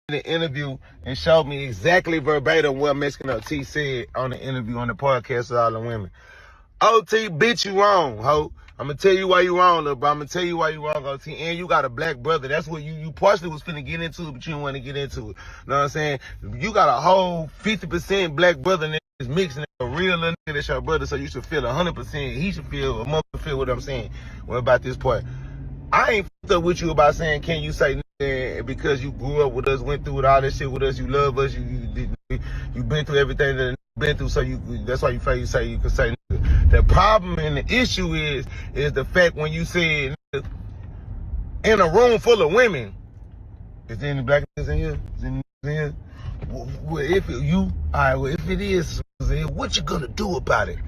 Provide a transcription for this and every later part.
the interview and showed me exactly verbatim what MexicanOT said on the interview on the podcast with all the women. OT, bitch, you wrong, ho. I'm gonna tell you why you wrong, little bro. I'm gonna tell you why you wrong, OT. And you got a black brother. That's what you partially was finna get into, but you didn't want to get into it. You know what I'm saying? You got a whole 50% black brother and it's mixed and a real little nigga that's your brother, so you should feel 100%. He should feel, a mother feel what I'm saying. What about this part? I ain't fucked up with you about saying, can you say nigga, because you grew up with us, went through all this shit with us, you love us, you been through everything that been through, so that's why you feel you say you can say nigga. The problem and the issue is the fact when you say nigga, in a room full of women, is there any black niggas in here? Is there any niggas in here? Well, if it is, what you gonna do about it?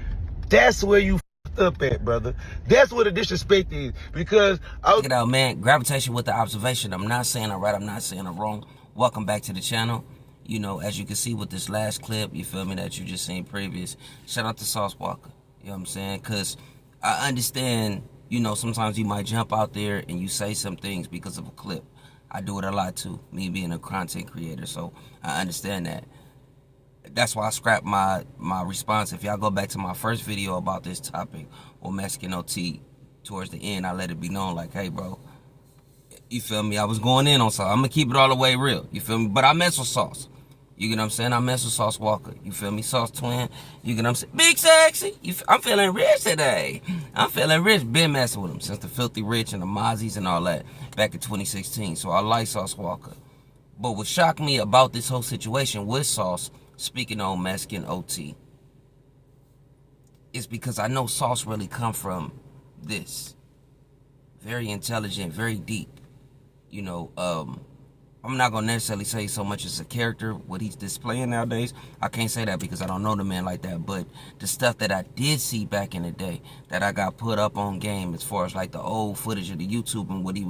That's where you up at, brother. That's where the disrespect is. Because check it out, man. Gravitation with the observation. I'm not saying I'm right. I'm not saying I'm wrong. Welcome back to the channel. You know, as you can see with this last clip, you feel me, that you just seen previous. Shout out to Sauce Walka. You know what I'm saying? Because I understand, you know, sometimes you might jump out there and you say some things because of a clip. I do it a lot too, me being a content creator. So I understand that. That's why I scrapped my response. If y'all go back to my first video about this topic on MexicanOT, towards the end, I let it be known like, hey, bro, you feel me? I was going in on Sauce. I'm going to keep it all the way real. You feel me? But I mess with Sauce. You get what I'm saying? I mess with Sauce Walka. You feel me? Sauce Twin. You get what I'm saying? Big Sexy. I'm feeling rich today. I'm feeling rich. Been messing with him since the Filthy Rich and the Mozzies and all that back in 2016. So I like Sauce Walka. But what shocked me about this whole situation with Sauce, speaking on MexicanOT, is because I know Sauce really come from this. Very intelligent, very deep. You know, I'm not gonna necessarily say so much as a character, what he's displaying nowadays. I can't say that because I don't know the man like that. But the stuff that I did see back in the day, that I got put up on game as far as like the old footage of the YouTube and what he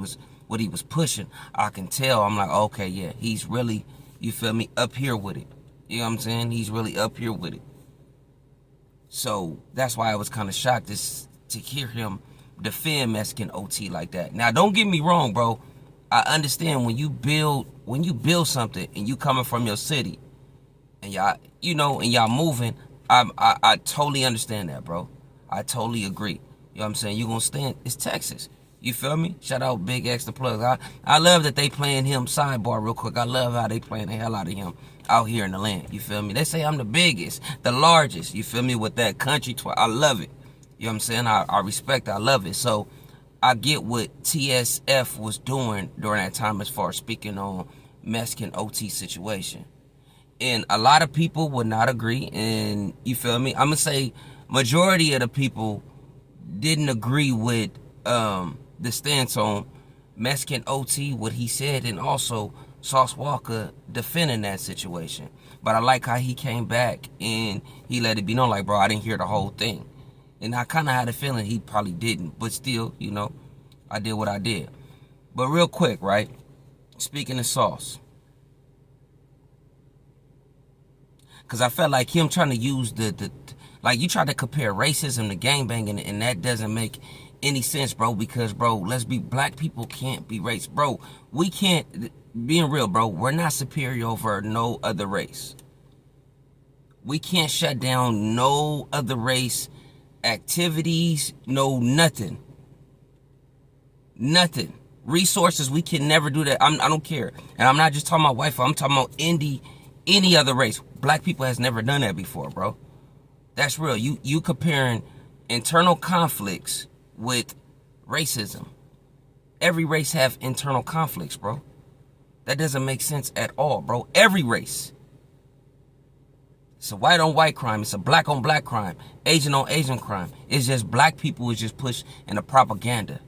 was pushing, I can tell. I'm like, okay, yeah, he's really, you feel me, up here with it. You know what I'm saying? He's really up here with it. So that's why I was kind of shocked to hear him defend MexicanOT like that. Now, don't get me wrong, bro. I understand when you build something and you coming from your city and y'all, you know, and y'all moving, I totally understand that, bro. I totally agree. You know what I'm saying? You gonna stand, it's Texas. You feel me? Shout out Big X the Plug. I love that they playing him, sidebar real quick. I love how they playing the hell out of him out here in the land. You feel me? They say I'm the biggest, the largest. You feel me? With that country I love it. You know what I'm saying? I respect it. I love it. So I get what TSF was doing during that time as far as speaking on MexicanOT situation. And a lot of people would not agree. And you feel me? I'm going to say majority of the people didn't agree with the stance on MexicanOT, what he said, and also Sauce Walka defending that situation. But I like how he came back and he let it be known, like, bro, I didn't hear the whole thing. And I kind of had a feeling he probably didn't. But still, you know, I did what I did. But real quick, right? Speaking of Sauce. Because I felt like him trying to use like, you try to compare racism to gangbanging, and that doesn't make any sense, bro. Because, bro, let's be, black people can't be racist. Bro, we can't, being real, bro, we're not superior over no other race. We can't shut down no other race activities, no nothing. Nothing. Resources, we can never do that. I don't care. And I'm not just talking about white folk. I'm talking about any other race. Black people has never done that before, bro. That's real. You comparing internal conflicts with racism. Every race have internal conflicts, bro. That doesn't make sense at all, bro. Every race. It's a white on white crime. It's a black on black crime. Asian on Asian crime. It's just black people is just pushed in the propaganda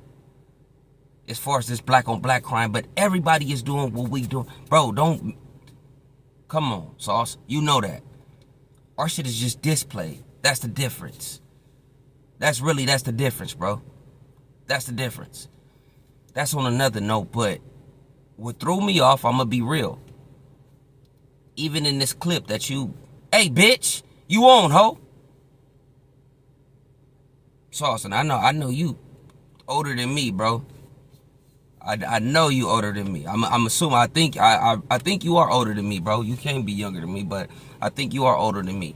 as far as this black on black crime. But everybody is doing what we do. Bro, don't. Come on, Sauce. You know that. Our shit is just displayed. That's the difference. That's the difference, bro. That's the difference. That's on another note, but what threw me off, I'm going to be real. Even in this clip that you, hey, bitch, you on, ho? Sauce, and I know you older than me, bro. I know you older than me. I'm assuming. I think you are older than me, bro. You can't be younger than me, but I think you are older than me.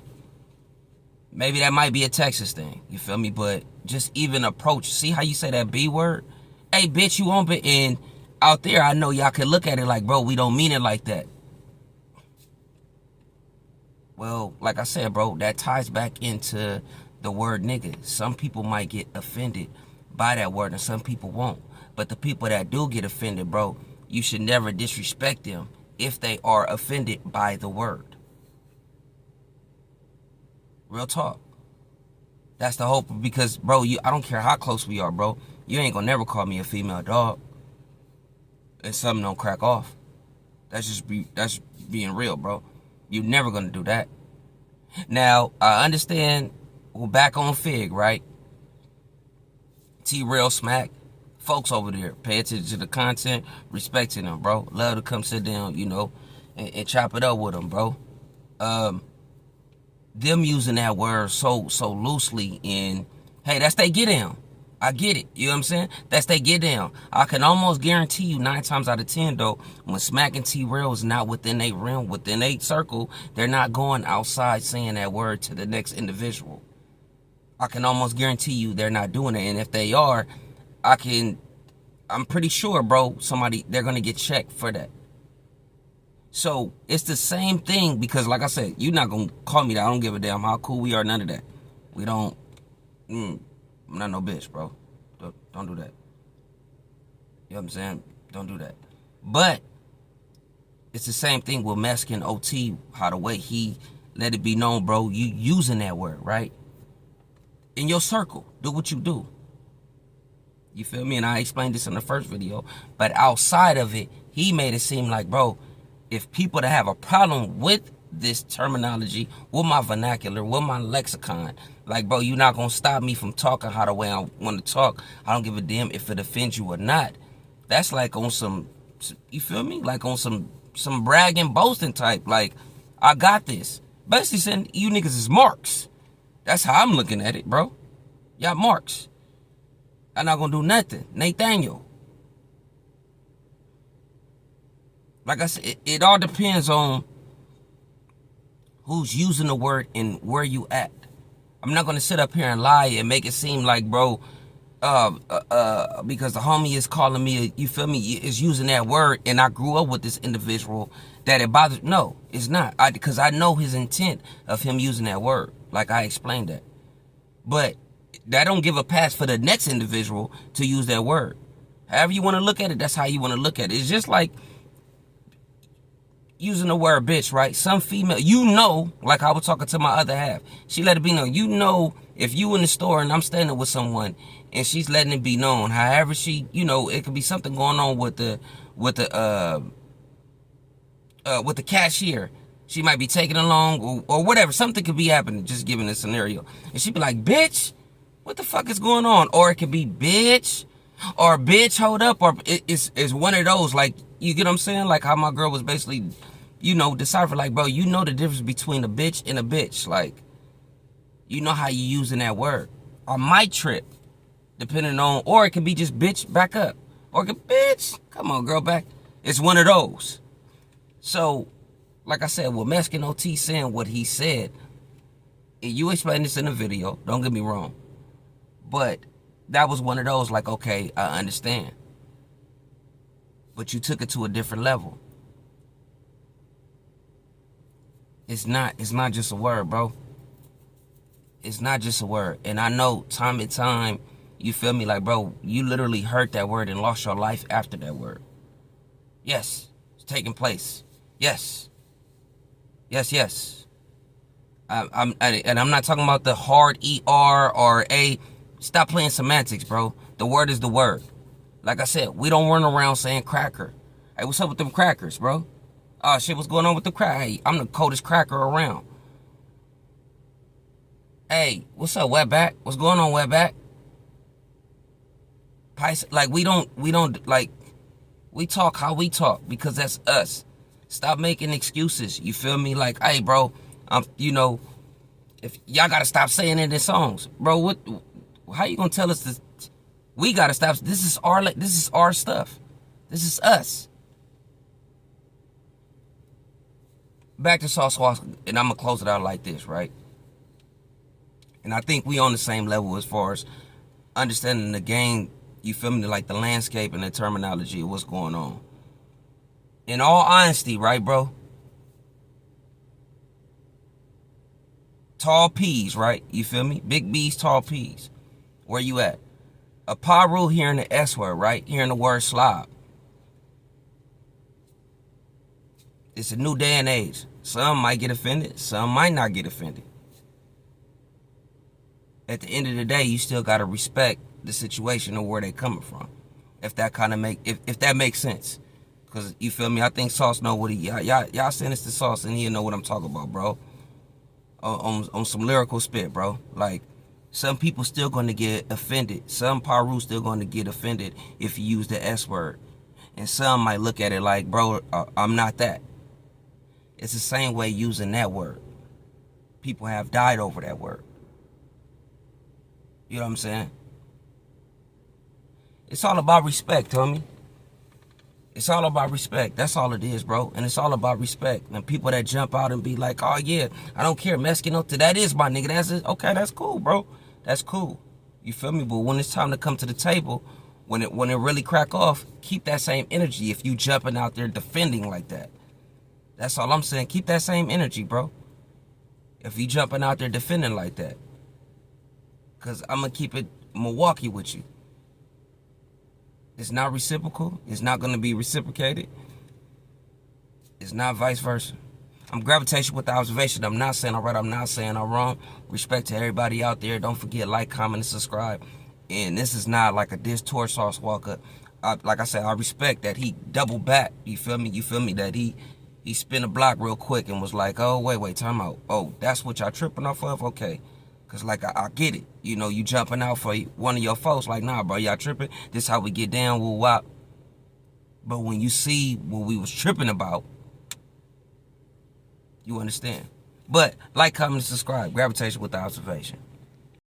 Maybe that might be a Texas thing. You feel me? But just even approach. See how you say that B word? Hey, bitch, you won't be in out there. I know y'all can look at it like, bro, we don't mean it like that. Well, like I said, bro, that ties back into the word nigga. Some people might get offended by that word and some people won't. But the people that do get offended, bro, you should never disrespect them if they are offended by the word. Real talk. That's the hope, because, bro, I don't care how close we are, bro. You ain't gonna never call me a female dog and something don't crack off. That's being real, bro. You're never gonna do that. Now, I understand we're back on Fig, right? T-Real Smack. Folks over there, pay attention to the content, respecting them, bro. Love to come sit down, you know, and chop it up with them, bro. Them using that word so loosely in, hey, that's they get down. I get it. You know what I'm saying? That's they get down. I can almost guarantee you 9 times out of 10, though, when Smack and T-Real is not within a realm, within a circle, they're not going outside saying that word to the next individual. I can almost guarantee you they're not doing it. And if they are, I'm pretty sure, bro, they're going to get checked for that. So it's the same thing, because like I said, you're not going to call me that. I don't give a damn how cool we are, none of that. We don't, I'm not no bitch, bro. Don't do that. You know what I'm saying? Don't do that. But it's the same thing with MexicanOT, how the way he let it be known, bro, you using that word, right? In your circle, do what you do. You feel me? And I explained this in the first video. But outside of it, he made it seem like, bro, if people that have a problem with this terminology, with my vernacular, with my lexicon, like, bro, you're not going to stop me from talking how the way I want to talk. I don't give a damn if it offends you or not. That's like on some, you feel me? Like on some bragging, boasting type. Like, I got this. Basically saying you niggas is marks. That's how I'm looking at it, bro. Y'all marks. I'm not going to do nothing. Nathaniel. Like I said, it all depends on who's using the word and where you at. I'm not going to sit up here and lie and make it seem like, bro, because the homie is calling me, you feel me, is using that word, and I grew up with this individual, that it bothers. No, it's not. Because I know his intent of him using that word. Like I explained that. But that don't give a pass for the next individual to use that word. However you want to look at it, that's how you want to look at it. It's just like using the word bitch, right? Some female, you know, like I was talking to my other half. She let it be known. You know, if you in the store and I'm standing with someone and she's letting it be known, however she, you know, it could be something going on with the cashier. She might be taking along or whatever. Something could be happening, just giving a scenario. And she'd be like, bitch, what the fuck is going on? Or it could be bitch, or bitch, hold up, or it's one of those, like, you get what I'm saying? Like how my girl was basically, you know, decipher, like, bro, you know the difference between a bitch and a bitch. Like, you know how you using that word. Or might trip, depending on, or it could be just bitch, back up. Or it could, bitch, come on, girl, back. It's one of those. So, like I said, with MexicanOT saying what he said, and you explained this in the video, don't get me wrong. But that was one of those, like, okay, I understand. But you took it to a different level. It's not just a word, bro. It's not just a word. And I know time and time, you feel me, like, bro, you literally heard that word and lost your life after that word. Yes, it's taking place. Yes. Yes. I'm not talking about the hard ER or A. Stop playing semantics, bro. The word is the word. Like I said, we don't run around saying cracker. Hey, what's up with them crackers, bro? Oh, shit, what's going on with the cracker? Hey, I'm the coldest cracker around. Hey, what's up, wetback? What's going on, wetback? Like, we don't, like, we talk how we talk because that's us. Stop making excuses. You feel me? Like, hey, bro, you know, if y'all gotta stop saying it in songs, bro. How you gonna tell us this? We gotta stop. This is our stuff. This is us. Back to Sauce Walka, and I'm going to close it out like this, right? And I think we on the same level as far as understanding the game, you feel me, like the landscape and the terminology of what's going on. In all honesty, right, bro? Tall P's, right? You feel me? Big B's, tall P's. Where you at? A Paru hearing the S word, right? Hearing the word slob. It's a new day and age. Some might get offended. Some might not get offended. At the end of the day, you still got to respect the situation or where they coming from. If that kind of if that makes sense. Because, you feel me? I think Sauce know what y'all send us to Sauce and he'll know what I'm talking about, bro. On some lyrical spit, bro. Like, some people still going to get offended. Some Paru still going to get offended if you use the S word. And some might look at it like, bro, I'm not that. It's the same way using that word. People have died over that word. You know what I'm saying? It's all about respect, homie. It's all about respect. That's all it is, bro. And it's all about respect. And people that jump out and be like, oh, yeah, I don't care. MexicanOT, that is my nigga. That's it. Okay, that's cool, bro. That's cool. You feel me? But when it's time to come to the table, when it really crack off, keep that same energy if you jumping out there defending like that. That's all I'm saying. Keep that same energy, bro. If you jumping out there defending like that. Because I'm going to keep it Milwaukee with you. It's not reciprocal. It's not going to be reciprocated. It's not vice versa. I'm gravitation with the observation. I'm not saying I'm right. I'm not saying I'm wrong. Respect to everybody out there. Don't forget, like, comment, and subscribe. And this is not like a diss towards Sauce Walka. Like I said, I respect that he double back. You feel me? You feel me? That he spin a block real quick and was like, oh, wait, time out. Oh, that's what y'all tripping off of? Okay. Because, like, I get it. You know, you jumping out for one of your folks. Like, nah, bro, y'all tripping. This how we get down. Woo wop. But when you see what we was tripping about, you understand. But, like, comment, and subscribe. Gravitation with the observation.